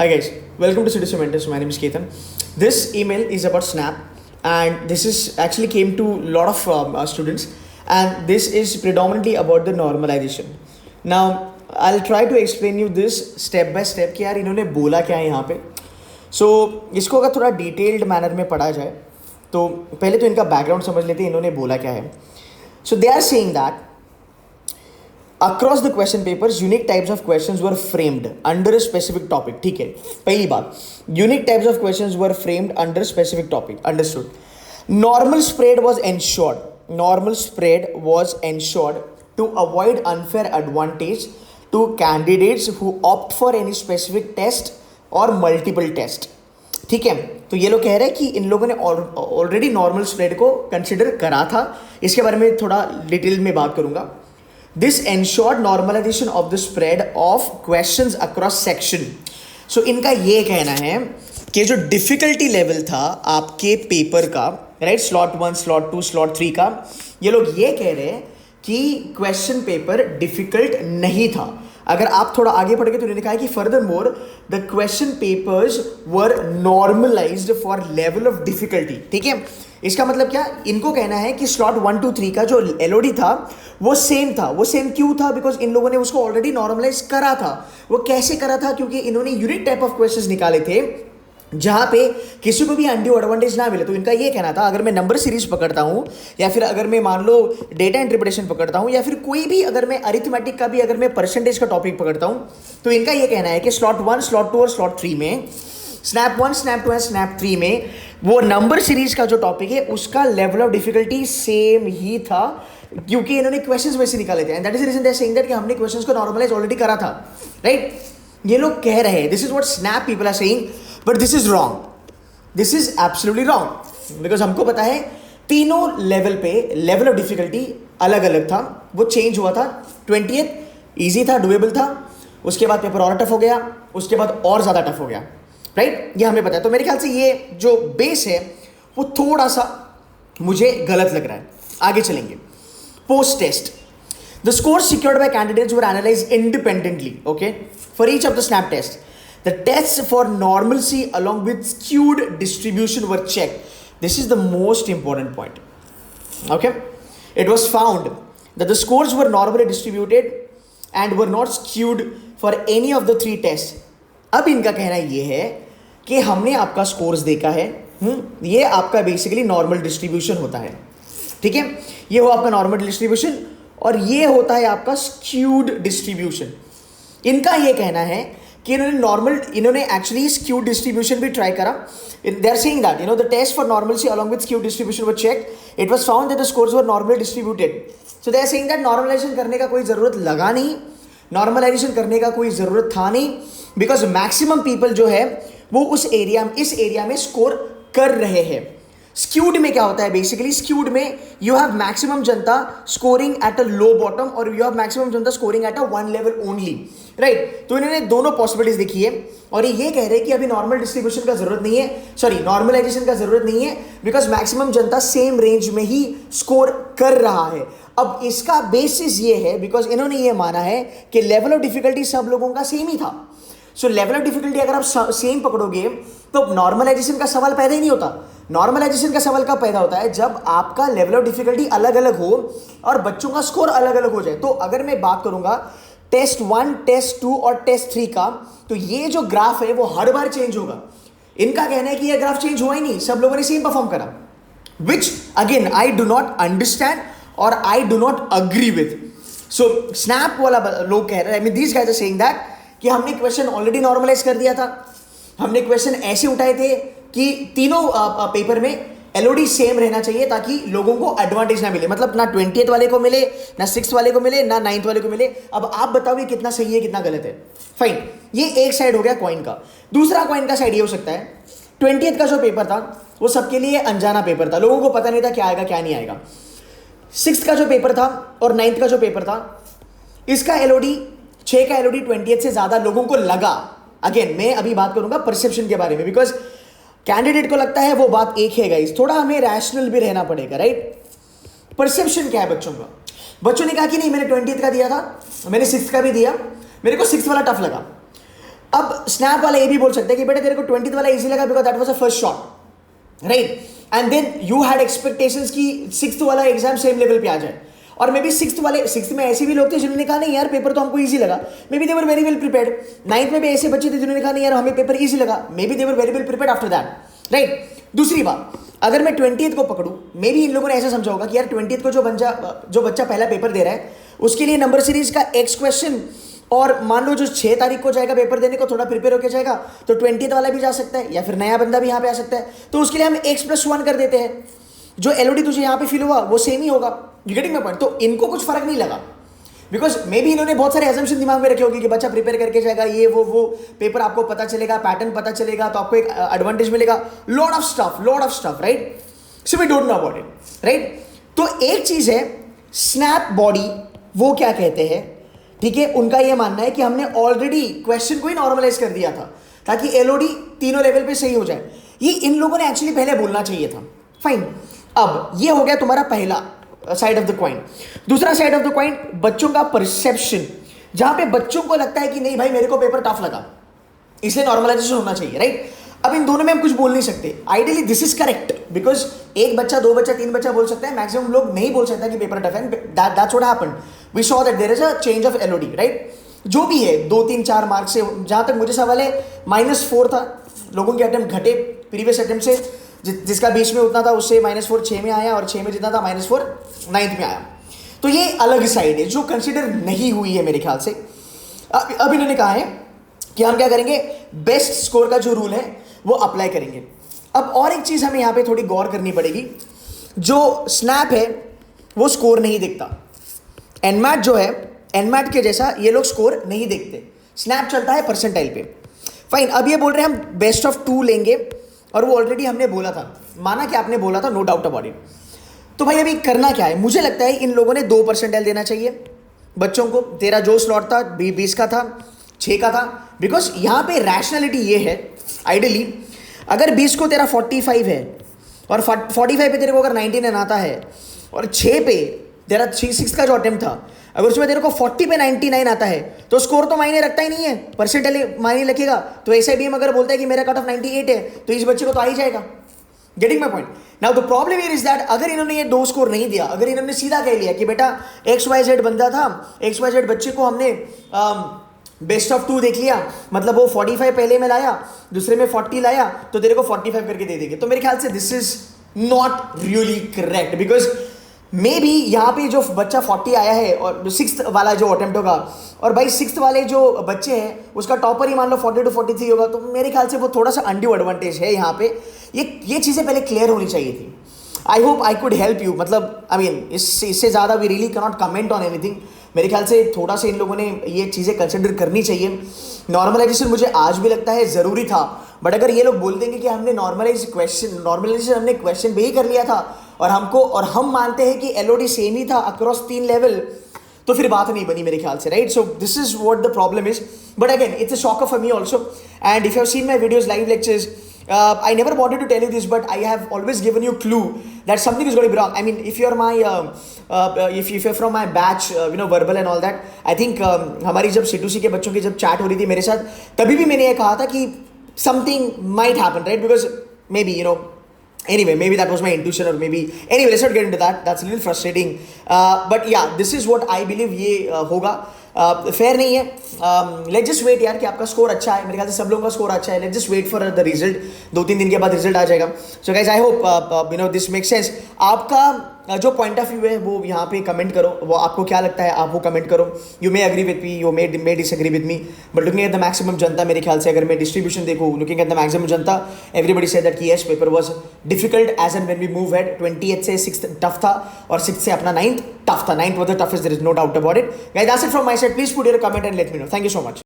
Hi guys, welcome to Citizen Mentors. My name is Ketan. This email is about Snap, and this is actually came to a lot of students, and this is predominantly about the normalization. Now, I'll try to explain you this step by step कि यार इन्होंने बोला क्या है यहाँ पे. So इसको अगर थोड़ा डिटेल्ड मैनर में पढ़ा जाए तो पहले तो इनका बैकग्राउंड समझ लेते हैं इन्होंने बोला क्या है. So they are saying that across the question papers unique types of questions were framed under a specific topic. ठीक है, पहली बात, unique types of questions were framed under a specific topic. Understood. Normal spread was ensured. Normal spread was ensured to avoid unfair advantage to candidates who opt for any specific test or multiple test. ठीक है, तो ये लोग कह रहे हैं कि इन लोगों ने ऑलरेडी नॉर्मल स्प्रेड को कंसिडर करा था. इसके बारे में थोड़ा डिटेल में बात करूंगा. This ensured normalization of the spread of questions across section. So इनका ये कहना है कि जो डिफिकल्टी लेवल था आपके पेपर का, राइट, स्लॉट 1, स्लॉट 2, स्लॉट 3 का, ये लोग ये कह रहे हैं कि क्वेश्चन पेपर डिफिकल्ट नहीं था. अगर आप थोड़ा आगे पढ़ के तो उन्होंने कहा कि further more the question papers were normalised for level of difficulty. ठीक है, इसका मतलब क्या, इनको कहना है कि स्लॉट 1, 2, 3 का जो एलओडी था वो सेम था. वो सेम क्यों था? बिकॉज इन लोगों ने उसको ऑलरेडी नॉर्मलाइज करा था. वो कैसे करा था? क्योंकि इन्होंने यूनिक टाइप ऑफ क्वेश्चंस निकाले थे जहां पे किसी को भी अनड्यू एडवांटेज ना मिले. तो इनका ये कहना था अगर मैं नंबर सीरीज पकड़ता हूं या फिर अगर मैं मान लो डेटा इंटरप्रिटेशन पकड़ता हूं या फिर कोई भी अगर मैं अरिथमेटिक का भी अगर मैं परसेंटेज का टॉपिक पकड़ता हूं, तो इनका ये कहना है कि स्लॉट 1, स्लॉट 2 और स्लॉट 3 में, स्नैप 1, स्नैप 2 एंड स्नैप 3 में वो नंबर सीरीज का जो टॉपिक है उसका लेवल ऑफ डिफिकल्टी सेम ही था क्योंकि इन्होंने क्वेश्चंस वैसे निकाले थे. And that is the reason they are saying that कि हमने क्वेश्चंस को नॉर्मलाइज ऑलरेडी करा था, राइट. ये लोग कह रहे हैं, this is what SNAP people are saying, but this is wrong. This is absolutely wrong because हमको पता है तीनों लेवल पे लेवल ऑफ डिफिकल्टी अलग अलग था. वो चेंज हुआ था. 20th ईजी था, डुएबल था, उसके बाद पेपर और टफ हो गया, उसके बाद और ज़्यादा टफ हो गया, राइट. ये हमें पता है. तो मेरे ख्याल से ये जो बेस है वो थोड़ा सा मुझे गलत लग रहा है. आगे चलेंगे. Post test, the score secured by candidates were analysed independently, okay, for each of the SNAP test. The tests for normalcy along with skewed distribution were checked. This is the most important point. Okay? It was found that the scores were normally distributed and were not skewed for any of the 3 tests. अब इनका कहना ये है कि हमने आपका scores देखा है, ये आपका बेसिकली नॉर्मल डिस्ट्रीब्यूशन होता है. ठीक है, ये हो आपका नॉर्मल डिस्ट्रीब्यूशन और ये होता है आपका स्क्यूड डिस्ट्रीब्यूशन. इनका ये कहना है कि इन्होंने एक्चुअली स्क्यूड डिस्ट्रीब्यूशन भी ट्राई करा. They are saying that the test for normalcy along with skewed distribution were checked. It was found that the scores were normally distributed. So they are saying that normalisation करने का कोई ज़रूरत लगा नहीं, normalisation करने का कोई ज़रूरत था नहीं, बिकॉज मैक्सिमम पीपल जो है वो इस एरिया में स्कोर कर रहे हैं. स्क्यूड में क्या होता है? बेसिकली स्क्यूड में you have maximum Janata scoring at a low bottom और you have maximum Janata scoring at a 1 level only, right. तो इन्होंने दोनों पॉसिबिलिटीज देखी है और ये कह रहे हैं कि अभी नॉर्मल डिस्ट्रीब्यूशन का जरूरत नहीं है, सॉरी नॉर्मलाइजेशन का जरूरत नहीं है, because maximum Janata same range में ही स्कोर कर रहा है. अब इसका बेसिस ये है बिकॉज इन्होंने ये माना है कि लेवल ऑफ डिफिकल्टी सब लोगों का सेम ही था. सो लेवल ऑफ डिफिकल्टी अगर आप सेम पकड़ोगे तो नॉर्मलाइजेशन का सवाल पैदा ही नहीं होता. नॉर्मलाइजेशन का सवाल कब पैदा होता है? जब आपका लेवल ऑफ डिफिकल्टी अलग अलग हो और बच्चों का स्कोर अलग अलग हो जाए. तो अगर मैं बात करूंगा टेस्ट 1, टेस्ट 2 और टेस्ट 3 का, तो ये जो ग्राफ है वो हर बार चेंज होगा. इनका कहना है कि ये ग्राफ चेंज हुआ ही नहीं, सब लोगों ने सेम परफॉर्म करा, which again I do not understand और I do not agree with. So snap वाला लोग कह रहे हैं, I mean these guys are saying that कि हमने क्वेश्चन ऑलरेडी नॉर्मलाइज कर दिया था. हमने क्वेश्चन ऐसे उठाए थे कि तीनों पेपर में एलओडी सेम रहना चाहिए ताकि लोगों को एडवांटेज ना मिले. मतलब ना 20th वाले को मिले, ना 6th वाले को मिले, ना 9th वाले को मिले. अब आप बताओ ये कितना सही है कितना गलत है. फाइन, ये एक साइड हो गया कॉइन का. दूसरा कॉइन का साइड ये हो सकता है 20th का जो पेपर था वो सबके लिए अनजाना पेपर था, लोगों को पता नहीं था क्या आएगा क्या नहीं आएगा. 6th का जो पेपर था और 9th का जो पेपर था, इसका एलओडी 6 का एलओडी 20th से ज्यादा लोगों को लगा. अगेन मैं अभी बात करूंगा परसेप्शन के बारे में, बिकॉज कैंडिडेट को लगता है वो बात एक है गाइस, थोड़ा हमें रैशनल भी रहना पड़ेगा, राइट. परसेप्शन क्या है बच्चों का? बच्चों ने कहा कि नहीं मैंने 20th का दिया था, मैंने 6th का भी दिया, मेरे को 6th वाला टफ लगा. अब स्नैप वाला ये भी बोल सकते हैं कि बेटा तेरे को 20th वाला इजी लगा because that was a first shot, right, and then you had expectations कि 6th वाला एग्जाम सेम लेवल पे आ जाए, और मे बी 6th में ऐसे भी लोग थे जिन्होंने कहा नहीं यार पेपर तो हमको इजी लगा, may be they were very well prepared. 9th में भी ऐसे बच्चे थे जिन्होंने कहा नहीं यार हमें पेपर इजी लगा, may be they were very well prepared after that, right. दूसरी बात, अगर मैं 20th को पकड़ूं, मे बी इन लोगों ने ऐसा समझा होगा कि यार 20th को जो बच्चा पहला पेपर दे रहा है उसके लिए नंबर सीरीज का एक्स क्वेश्चन, और मान लो जो 6 तारीख को जाएगा पेपर देने को थोड़ा प्रिपेयर होकर जाएगा तो 20th वाला भी जा सकता है, या फिर नया बंदा भी यहाँ पे आ सकता है, तो उसके लिए हम x+1 कर देते हैं, जो एलओडी तुझे यहाँ पे फील हुआ वो सेम ही होगा। You getting my point? तो इनको कुछ फर्क नहीं लगा बिकॉज मे बी इन्होंने बहुत सारे एजम्पशन दिमाग में रखे होंगे कि बच्चा प्रिपेयर करके जाएगा, ये वो पेपर आपको पता चलेगा, पैटर्न पता चलेगा, तो आपको एक एडवांटेज मिलेगा, lot of stuff, right. So we don't know about it, right. तो एक चीज है स्नैप बॉडी, वो क्या कहते हैं, ठीक है, उनका ये मानना है कि हमने ऑलरेडी क्वेश्चन को ही नॉर्मलाइज कर दिया था ताकि एलओडी तीनों लेवल पे सही हो जाए। ये इन लोगों ने एक्चुअली पहले बोलना चाहिए था, फाइन। अब ये हो गया तुम्हारा पहला साइड ऑफ द कॉइन। दूसरा साइड ऑफ द कॉइन, बच्चों का परसेप्शन, जहां पे बच्चों को लगता है कि नहीं भाई मेरे को पेपर टफ लगा इसलिए नॉर्मलाइजेशन होना चाहिए, राइट। अब इन दोनों में हम कुछ बोल नहीं सकते। Ideally this is correct because एक बच्चा, 2 बच्चा, 3 बच्चा बोल सकता है, मैक्सिमम लोग नहीं बोल सकता कि पेपर टफ है। That's what happened, we saw that there is a change of LOD, right. जो भी है 2, 3, 4 मार्क्स से, जहां तक मुझे सवाल है -4 था, लोगों के अटेम्प्ट घटे प्रीवियस अटेम्प्ट से, जिसका बीच में उतना था उससे -4 6 में आया, और 6 में जितना था -4 9th में आया। तो ये अलग साइड है जो कंसिडर नहीं हुई है मेरे ख्याल से। अब इन्होंने कहा है कि हम क्या करेंगे, बेस्ट स्कोर का जो रूल है वो अप्लाई करेंगे। अब और एक चीज हमें यहाँ पे थोड़ी गौर करनी पड़ेगी, जो स्नैप है वो स्कोर नहीं देखता, एनमैट जो है, एनमैट के जैसा ये लोग स्कोर नहीं देखते, स्नैप चलता है परसेंटाइल पे, फाइन। अब ये बोल रहे हैं हम बेस्ट ऑफ 2 लेंगे, और वो ऑलरेडी हमने बोला था, माना कि आपने बोला था, नो डाउट अबाउट इट। तो भाई अभी करना क्या है, मुझे लगता है इन लोगों ने 2 परसेंटाइल देना चाहिए बच्चों को। तेरा जो स्लॉट था 20 का था, 6 का था, बिकॉज यहाँ पे रैशनैलिटी ये है, आइडियली अगर 20 को तेरा 45 है और 45 पे तेरे को अगर 99 आता है, और 6 पे तेरा 6 का जो अटेम्प्ट था, अगर उसमें तेरे को 40 पे 99 आता है तो स्कोर तो मायने रखता ही नहीं है, परसेंटाइल मायने रखेगा। तो एसआईबीएम अगर बोलता है कि मेरा कट ऑफ 98 है तो इस बच्चे को तो आ ही जाएगा। Getting my point? Now the problem here is that अगर इन्होंने ये 2 स्कोर नहीं दिया, अगर इन्होंने सीधा कह लिया कि बेटा XYZ बंदा था, XYZ बच्चे को हमने बेस्ट ऑफ 2 देख लिया, मतलब वो 45 पहले में लाया, दूसरे में 40 लाया, तो तेरे को 45 करके दे देंगे, तो मेरे ख्याल से this is not really correct. Because may be यहाँ पे जो बच्चा 40 आया है और 6th वाला जो अटेम्प्ट होगा, और भाई 6th वाले जो बच्चे हैं उसका टॉपर ही मान लो 40 to 43 होगा, तो मेरे ख्याल से वो थोड़ा सा अनड्यू एडवांटेज है यहाँ पे। ये चीज़ें पहले क्लियर होनी चाहिए थी। I hope I could help you, मतलब आई मीन इससे ज़्यादा we really cannot comment on anything. मेरे ख्याल से थोड़ा सा इन लोगों ने ये चीज़ें कंसिडर करनी चाहिए। नॉर्मलाइजेशन मुझे आज भी लगता है ज़रूरी था, बट अगर ये लोग बोल देंगे कि हमने नॉर्मलाइजेशन हमने क्वेश्चन पे ही कर लिया था, और हम मानते हैं कि एलओडी सेम ही था अक्रॉस 3 लेवल, तो फिर बात नहीं बनी मेरे ख्याल से, right. So this is what the problem is, but again it's a shocker for me also, and if you have seen my videos, live lectures, I never wanted to tell you this, but I have always given you clue that something is going to be wrong. I mean, if you're my, if you're from my batch, verbal and all that, I think हमारी जब C2C के बच्चों की जब chat हो रही थी मेरे साथ, तभी भी मैंने ये कहा था कि something might happen, right? Because maybe, anyway, maybe that was my intuition, or maybe, anyway, let's not get into that. That's a little frustrating. But yeah, this is what I believe ये होगा। Fair नहीं है। Let's just wait यार कि आपका score अच्छा है, मेरे ख्याल से सब लोगों का स्कोर अच्छा है। Let's just wait for the result, 2-3 दिन के बाद रिजल्ट आ जाएगा। So guys, I hope this make sense. आपका जो पॉइंट ऑफ व्यू है वो यहाँ पे कमेंट करो, वो आपको क्या लगता है आप वो कमेंट करो। You may agree with me, you may disagree with me, but looking at the maximum जनता, मेरे ख्याल से अगर मैं डिस्ट्रीब्यूशन देखूँ, लुकिंग एट द मैक्सिमम जनता, एवरीबडी सेड दैट कि yes paper was difficult as and when we move ahead. 20th से 6th टफ था, और 6th से अपना 9th टफ था। 9th was the toughest, there is no doubt about it. Guys, that's it from my side. Please put your comment and let me know. Thank you so much.